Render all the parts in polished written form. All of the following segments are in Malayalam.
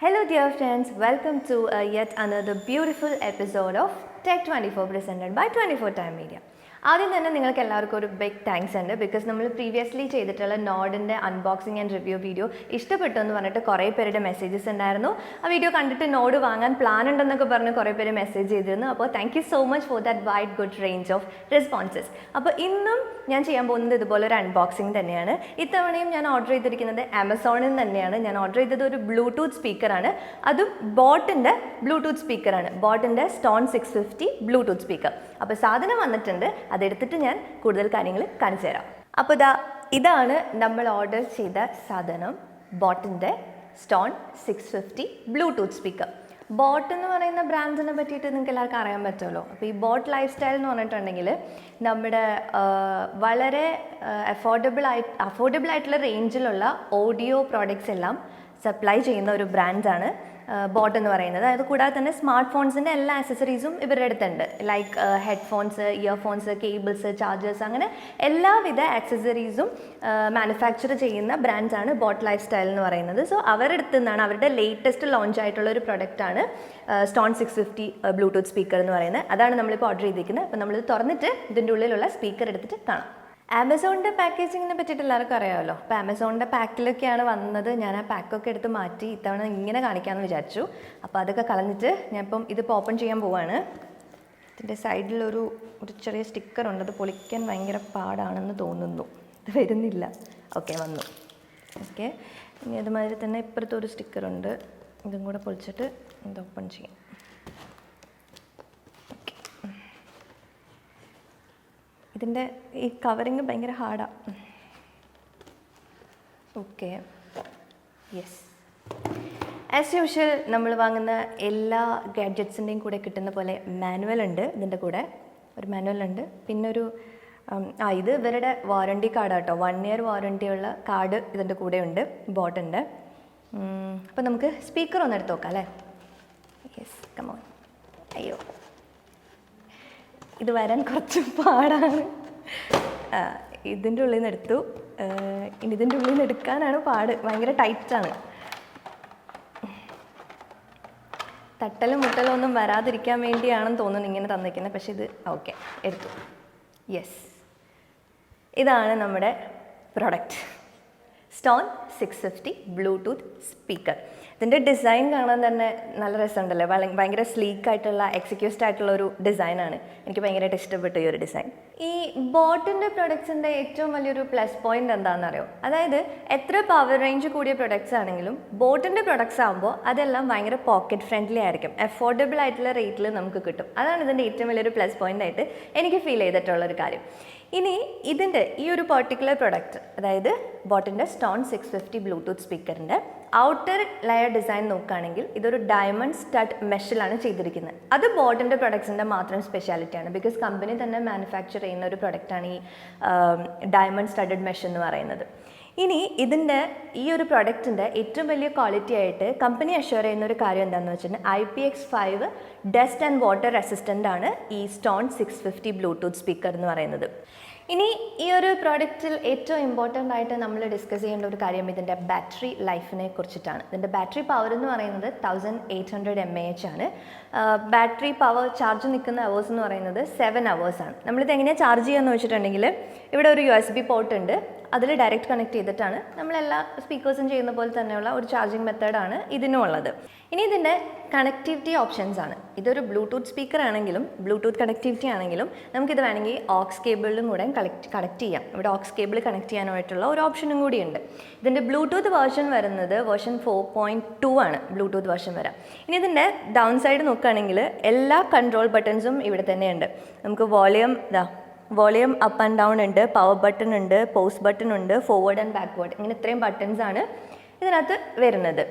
Hello dear friends, welcome to yet another beautiful episode of Tech24 presented by 24 Time Media. ആദ്യം തന്നെ നിങ്ങൾക്ക് എല്ലാവർക്കും ഒരു ബിഗ് താങ്ക്സ് ഉണ്ട് ബിക്കോസ് നമ്മൾ പ്രീവിയസ്ലി ചെയ്തിട്ടുള്ള നോഡിൻ്റെ അൺബോക്സിംഗ് ആൻഡ് റിവ്യൂ വീഡിയോ ഇഷ്ടപ്പെട്ടു എന്ന് പറഞ്ഞിട്ട് കുറേ പേരുടെ മെസ്സേജസ് ഉണ്ടായിരുന്നു. ആ വീഡിയോ കണ്ടിട്ട് നോഡ് വാങ്ങാൻ പ്ലാൻ ഉണ്ടെന്നൊക്കെ പറഞ്ഞ് കുറേ പേര് മെസ്സേജ് ചെയ്തിരുന്നു. അപ്പോൾ thank you so much for that wide good range of responses. അപ്പോൾ ഇന്നും ഞാൻ ചെയ്യാൻ പോകുന്നത് ഇതുപോലെ ഒരു അൺബോക്സിംഗ് തന്നെയാണ്. ഇത്തവണയും ഞാൻ ഓർഡർ ചെയ്തിരിക്കുന്നത് ആമസോണിൽ നിന്ന് തന്നെയാണ്. ഞാൻ ഓർഡർ ചെയ്തത് ഒരു ബ്ലൂടൂത്ത് സ്പീക്കറാണ്, അതും ബോട്ടിൻ്റെ ബ്ലൂടൂത്ത് സ്പീക്കറാണ്, ബോട്ടിൻ്റെ stone650 ബ്ലൂടൂത്ത് സ്പീക്കർ. അപ്പോൾ സാധനം വന്നിട്ടുണ്ട്, അതെടുത്തിട്ട് ഞാൻ കൂടുതൽ കാര്യങ്ങൾ കാണിച്ചു തരാം. അപ്പോൾ ഇതാണ് നമ്മൾ ഓർഡർ ചെയ്ത സാധനം, ബോട്ടിൻ്റെ stone650 ബ്ലൂടൂത്ത് സ്പീക്കർ. ബോട്ട് എന്ന് പറയുന്ന ബ്രാൻഡിനെ പറ്റിയിട്ട് നിങ്ങൾക്ക് എല്ലാവർക്കും അറിയാൻ പറ്റുമല്ലോ. അപ്പോൾ ഈ ബോട്ട് ലൈഫ് സ്റ്റൈൽ എന്ന് പറഞ്ഞിട്ടുണ്ടെങ്കിൽ നമ്മുടെ വളരെ അഫോർഡബിൾ ആയിട്ടുള്ള റേഞ്ചിലുള്ള ഓഡിയോ പ്രോഡക്റ്റ്സ് എല്ലാം സപ്ലൈ ചെയ്യുന്ന ഒരു ബ്രാൻഡാണ് ബോട്ട് എന്ന് പറയുന്നത്. അത് കൂടാതെ തന്നെ സ്മാർട്ട് ഫോൺസിൻ്റെ എല്ലാ ആക്സസറീസും ഇവരുടെ അടുത്തുണ്ട്. Like headphones, earphones, cables, chargers, അങ്ങനെ എല്ലാവിധ ആക്സസറീസും മാനുഫാക്ചർ ചെയ്യുന്ന ബ്രാൻഡ്സാണ് ബോട്ട് ലൈഫ് സ്റ്റൈൽ എന്ന് പറയുന്നത്. സോ അവരുടെ അടുത്ത് നിന്നാണ്, അവരുടെ ലേറ്റസ്റ്റ് ലോഞ്ച് ആയിട്ടുള്ള ഒരു പ്രൊഡക്റ്റാണ് stone650 ബ്ലൂടൂത്ത് സ്പീക്കർ എന്ന് പറയുന്നത്. അതാണ് നമ്മളിപ്പോൾ ഓർഡർ ചെയ്തിരിക്കുന്നത്. അപ്പോൾ നമ്മളിത് തുറന്നിട്ട് ഇതിൻ്റെ ഉള്ളിലുള്ള സ്പീക്കർ എടുത്തിട്ട് കാണാം. ആമസോണിൻ്റെ പാക്കേജിങ്ങിനെ പറ്റിയിട്ട് എല്ലാവർക്കും അറിയാമല്ലോ. അപ്പോൾ ആമസോണിൻ്റെ പാക്കിലൊക്കെയാണ് വന്നത്. ഞാൻ ആ പാക്കൊക്കെ എടുത്ത് മാറ്റി ഇത്തവണ ഇങ്ങനെ കാണിക്കാമെന്ന് വിചാരിച്ചു. അപ്പോൾ അതൊക്കെ കളഞ്ഞിട്ട് ഞാൻ ഇപ്പം ഇതിപ്പോൾ ഓപ്പൺ ചെയ്യാൻ പോവാണ്. ഇതിൻ്റെ സൈഡിലൊരു ചെറിയ സ്റ്റിക്കറുണ്ട്, അത് പൊളിക്കാൻ ഭയങ്കര പാടാണെന്ന് തോന്നുന്നു. ഇത് വരുന്നില്ല. ഓക്കെ, വന്നു. ഓക്കെ, ഇനി അതുമാതിരി തന്നെ ഇപ്പുറത്തെ ഒരു സ്റ്റിക്കറുണ്ട്, ഇതും കൂടെ പൊളിച്ചിട്ട് ഇത് ഓപ്പൺ ചെയ്യാം. ഇതിൻ്റെ ഈ കവറിങ് ഭയങ്കര ഹാർഡാണ്. ഓക്കെ, യെസ്, ആസ് യൂഷ്വൽ നമ്മൾ വാങ്ങുന്ന എല്ലാ ഗാഡ്ജറ്റ്സിൻ്റെയും കൂടെ കിട്ടുന്ന പോലെ മാനുവൽ ഉണ്ട്. ഇതിൻ്റെ കൂടെ ഒരു മാനുവൽ ഉണ്ട്. പിന്നെ ഒരു ഇത് ഇവരുടെ വാറണ്ടി കാർഡാണ് കേട്ടോ. 1 year വാറണ്ടിയുള്ള കാർഡ് ഇതിൻ്റെ കൂടെ ഉണ്ട്, ബോട്ടുണ്ട്. അപ്പോൾ നമുക്ക് സ്പീക്കർ ഒന്ന് എടുത്ത് നോക്കാം അല്ലേ. Yes, come on. അയ്യോ, ഇത് വരാൻ കുറച്ച് പാടാണ്. ഇതിൻ്റെ ഉള്ളിൽ നിന്ന് എടുത്തു. ഇനി ഇതിൻ്റെ ഉള്ളിൽ നിന്ന് എടുക്കാനാണ് പാട്, ഭയങ്കര ടൈറ്റാണ്. തട്ടലും മുട്ടലും ഒന്നും വരാതിരിക്കാൻ വേണ്ടിയാണെന്ന് തോന്നുന്നു ഇങ്ങനെ തന്നിരിക്കുന്നത്. പക്ഷേ ഇത് ഓക്കെ, എടുത്തു. യെസ്, ഇതാണ് നമ്മുടെ പ്രൊഡക്റ്റ്, stone650 ബ്ലൂടൂത്ത് സ്പീക്കർ. ഇതിൻ്റെ ഡിസൈൻ കാണാൻ തന്നെ നല്ല രസമുണ്ടല്ലോ. ഭയങ്കര സ്ലീക്കായിട്ടുള്ള എക്സിക്യൂസ്ഡ് ആയിട്ടുള്ള ഒരു ഡിസൈനാണ്. എനിക്ക് ഭയങ്കരമായിട്ട് ഇഷ്ടപ്പെട്ടു ഈ ഒരു ഡിസൈൻ. ഈ ബോട്ടിൻ്റെ പ്രൊഡക്ട്സിൻ്റെ ഏറ്റവും വലിയൊരു പ്ലസ് പോയിൻ്റ് എന്താണെന്നറിയോ? അതായത് എത്ര പവർ റേഞ്ച് കൂടിയ പ്രൊഡക്ട്സ് ആണെങ്കിലും ബോട്ടിൻ്റെ പ്രൊഡക്ട്സ് ആകുമ്പോൾ അതെല്ലാം ഭയങ്കര പോക്കറ്റ് ഫ്രണ്ട്ലി ആയിരിക്കും, അഫോർഡബിൾ ആയിട്ടുള്ള റേറ്റിൽ നമുക്ക് കിട്ടും. അതാണ് ഇതിൻ്റെ ഏറ്റവും വലിയൊരു പ്ലസ് പോയിൻ്റ് ആയിട്ട് എനിക്ക് ഫീൽ ചെയ്തിട്ടുള്ളൊരു കാര്യം. ഇനി ഇതിൻ്റെ ഈ ഒരു പെർട്ടിക്കുലർ പ്രൊഡക്റ്റ്, അതായത് ബോട്ടിൻ്റെ stone650 ബ്ലൂടൂത്ത് സ്പീക്കറിൻ്റെ ഔട്ടർ ലെയർ ഡിസൈൻ നോക്കുകയാണെങ്കിൽ ഇതൊരു ഡയമണ്ട് സ്റ്റഡ് മെഷിലാണ് ചെയ്തിരിക്കുന്നത്. അത് ബോട്ടിൻ്റെ പ്രൊഡക്ട്സിൻ്റെ മാത്രം സ്പെഷ്യാലിറ്റിയാണ്. ബിക്കോസ് കമ്പനി തന്നെ മാനുഫാക്ചർ ചെയ്യുന്ന ഒരു പ്രൊഡക്റ്റാണ് ഈ ഡയമണ്ട് സ്റ്റഡഡ് മെഷ് എന്ന് പറയുന്നത്. ഇനി ഇതിൻ്റെ ഈ ഒരു പ്രൊഡക്റ്റിൻ്റെ ഏറ്റവും വലിയ ക്വാളിറ്റി ആയിട്ട് കമ്പനി അഷ്യൂർ ചെയ്യുന്ന ഒരു കാര്യം എന്താണെന്ന് വെച്ചിട്ടുണ്ടെങ്കിൽ IPX5 dust and water resistant ആണ് ഈ stone650 ബ്ലൂടൂത്ത് സ്പീക്കർ എന്ന് പറയുന്നത്. ഇനി ഈ ഒരു പ്രോഡക്റ്റിൽ ഏറ്റവും ഇമ്പോർട്ടൻ്റ് ആയിട്ട് നമ്മൾ ഡിസ്കസ് ചെയ്യേണ്ട ഒരു കാര്യം ഇതിൻ്റെ ബാറ്ററി ലൈഫിനെ കുറിച്ചിട്ടാണ്. ഇതിൻ്റെ ബാറ്ററി പവർ എന്ന് പറയുന്നത് 1800 mAh ആണ്. ബാറ്ററി പവർ ചാർജ് നിൽക്കുന്ന അവേഴ്സ് എന്ന് പറയുന്നത് 7 hours ആണ്. നമ്മളിത് എങ്ങനെയാണ് ചാർജ് ചെയ്യുകയെന്ന് വെച്ചിട്ടുണ്ടെങ്കിൽ ഇവിടെ ഒരു USB പോർട്ട് ഉണ്ട്, അതിൽ ഡയറക്റ്റ് കണക്ട് ചെയ്തിട്ടാണ് നമ്മളെല്ലാ സ്പീക്കേഴ്സും ചെയ്യുന്ന പോലെ തന്നെയുള്ള ഒരു ചാർജിങ് മെത്തേഡാണ് ഇതിനും ഉള്ളത്. ഇനി ഇതിൻ്റെ കണക്ടിവിറ്റി ഓപ്ഷൻസ് ആണ്. ഇതൊരു ബ്ലൂടൂത്ത് സ്പീക്കർ ആണെങ്കിലും ബ്ലൂടൂത്ത് കണക്ടിവിറ്റി ആണെങ്കിലും നമുക്കിത് വേണമെങ്കിൽ ഓക്സ് കേബിളിലും കൂടെ കണക്ട് ചെയ്യാം. ഇവിടെ ഓക്സ് കേബിൾ കണക്ട് ചെയ്യാനായിട്ടുള്ള ഒരു ഓപ്ഷനും കൂടിയുണ്ട്. ഇതിൻ്റെ ബ്ലൂടൂത്ത് വേർഷൻ വരുന്നത് വേർഷൻ 4.2 ആണ് ബ്ലൂടൂത്ത് വേർഷൻ വരാം. ഇനി ഇതിൻ്റെ ഡൗൺ സൈഡ് നോക്കുകയാണെങ്കിൽ എല്ലാ കൺട്രോൾ ബട്ടൺസും ഇവിടെ തന്നെയുണ്ട്. നമുക്ക് വോളിയം അപ്പ് ആൻഡ് ഡൗൺ ഉണ്ട്, പവർ ബട്ടൺ ഉണ്ട്, പോസ് ബട്ടൺ ഉണ്ട്, ഫോർവേഡ് ആൻഡ് ബാക്ക്വേർഡ്, ഇങ്ങനെ ഇത്രയും ബട്ടൺസാണ് ഇതിനകത്ത് വരുന്നത്.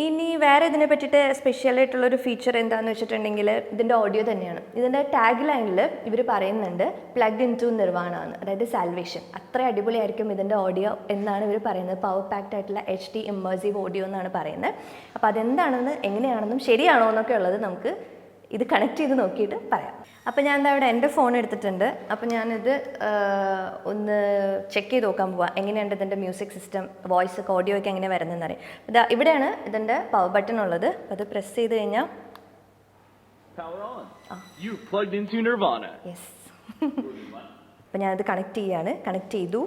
ഇനി വേറെ ഇതിനെ പറ്റിയിട്ട് സ്പെഷ്യലായിട്ടുള്ളൊരു ഫീച്ചർ എന്താണെന്ന് വെച്ചിട്ടുണ്ടെങ്കിൽ ഇതിൻ്റെ ഓഡിയോ തന്നെയാണ്. ഇതിൻ്റെ ടാഗ് ലൈനിൽ ഇവർ പറയുന്നുണ്ട് പ്ലഗ് ഇൻ ടു നിർവാണ എന്ന്, അതായത് സാൽവേഷൻ. അത്ര അടിപൊളിയായിരിക്കും ഇതിൻ്റെ ഓഡിയോ എന്നാണ് ഇവർ പറയുന്നത്. പവർ പാക്ഡ് ആയിട്ടുള്ള HD ഇമ്മേഴ്സീവ് ഓഡിയോ എന്നാണ് പറയുന്നത്. അപ്പോൾ അതെന്താണെന്ന്, എങ്ങനെയാണെന്നും ശരിയാണോ എന്നൊക്കെ ഉള്ളത് നമുക്ക് ഇത് കണക്ട് ചെയ്ത് നോക്കിയിട്ട് പറയാം. അപ്പോൾ ഞാൻ എന്താ ഇവിടെ എൻ്റെ ഫോൺ എടുത്തിട്ടുണ്ട്. അപ്പോൾ ഞാനിത് ഒന്ന് ചെക്ക് ചെയ്ത് നോക്കാൻ പോവാം എങ്ങനെയുണ്ട് ഇതിൻ്റെ മ്യൂസിക് സിസ്റ്റം, വോയിസ് ഒക്കെ ഓഡിയോ ഒക്കെ എങ്ങനെ വരുന്നതെന്ന് അറിയാം. ഇതാ ഇവിടെയാണ് ഇതിൻ്റെ പവർ ബട്ടൺ ഉള്ളത്. അത് പ്രസ് ചെയ്ത് കഴിഞ്ഞാൽ യെസ്. അപ്പോൾ ഞാനത് കണക്ട് ചെയ്യാണ്. കണക്ട് ചെയ്തു.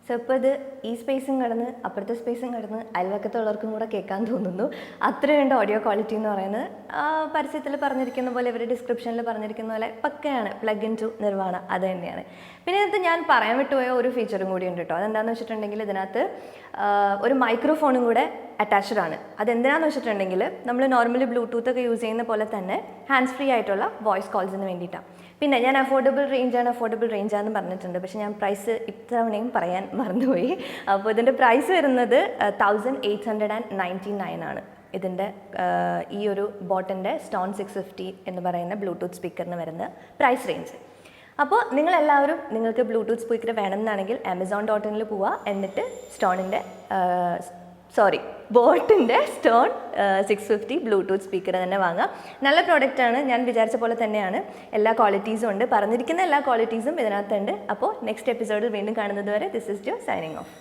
സോ ഇപ്പോൾ ഇത് ഈ സ്പേസും കടന്ന് അപ്പുറത്തെ സ്പേസും കടന്ന് അയൽവക്കത്തുള്ളവർക്കും കൂടെ കേൾക്കാൻ തോന്നുന്നു. അത്രയുണ്ട് ഓഡിയോ ക്വാളിറ്റി എന്ന് പറയുന്നത്. പരസ്യത്തിൽ പറഞ്ഞിരിക്കുന്ന പോലെ, ഇവർ ഡിസ്ക്രിപ്ഷനിൽ പറഞ്ഞിരിക്കുന്ന പോലെ പക്കയാണ്. പ്ലഗ് ഇൻ ടു നിർവാണ അത് തന്നെയാണ്. പിന്നെ ഇതിനകത്ത് ഞാൻ പറയാൻ വിട്ടുപോയ ഒരു ഫീച്ചറും കൂടി ഉണ്ട് കേട്ടോ. അതെന്താണെന്ന് വെച്ചിട്ടുണ്ടെങ്കിൽ ഇതിനകത്ത് ഒരു മൈക്രോഫോണും കൂടെ അറ്റാച്ച്ഡ് ആണ്. അതെന്തിനാന്ന് വെച്ചിട്ടുണ്ടെങ്കിൽ നമ്മൾ നോർമലി ബ്ലൂടൂത്ത് ഒക്കെ യൂസ് ചെയ്യുന്ന പോലെ തന്നെ ഹാൻഡ്സ് ഫ്രീ ആയിട്ടുള്ള വോയിസ് കോൾസിന് വേണ്ടിയിട്ടാണ്. പിന്നെ ഞാൻ അഫോർഡബിൾ റേഞ്ചാണെന്ന് പറഞ്ഞിട്ടുണ്ട്. പക്ഷേ ഞാൻ പ്രൈസ് ഇത്തവണയും പറയാൻ മറന്നുപോയി. അപ്പോൾ ഇതിൻ്റെ പ്രൈസ് വരുന്നത് 1899 ആണ്. ഇതിൻ്റെ ഈ ഒരു ബോട്ടിൻ്റെ stone650 എന്ന് പറയുന്ന ബ്ലൂടൂത്ത് സ്പീക്കറിന് വരുന്ന പ്രൈസ് റേഞ്ച്. അപ്പോൾ നിങ്ങളെല്ലാവരും നിങ്ങൾക്ക് ബ്ലൂടൂത്ത് സ്പീക്കർ വേണമെന്നാണെങ്കിൽ Amazon.in പോവുക. എന്നിട്ട് ബോട്ടിൻ്റെ stone650 ബ്ലൂടൂത്ത് സ്പീക്കർ തന്നെ വാങ്ങാം. നല്ല പ്രോഡക്റ്റാണ്. ഞാൻ വിചാരിച്ച പോലെ തന്നെയാണ്. എല്ലാ ക്വാളിറ്റീസും ഉണ്ട്. പറഞ്ഞിരിക്കുന്ന എല്ലാ ക്വാളിറ്റീസും ഇതിനകത്തുണ്ട്. അപ്പോൾ നെക്സ്റ്റ് എപ്പിസോഡിൽ വീണ്ടും കാണുന്നത് വരെ this is Jo signing of.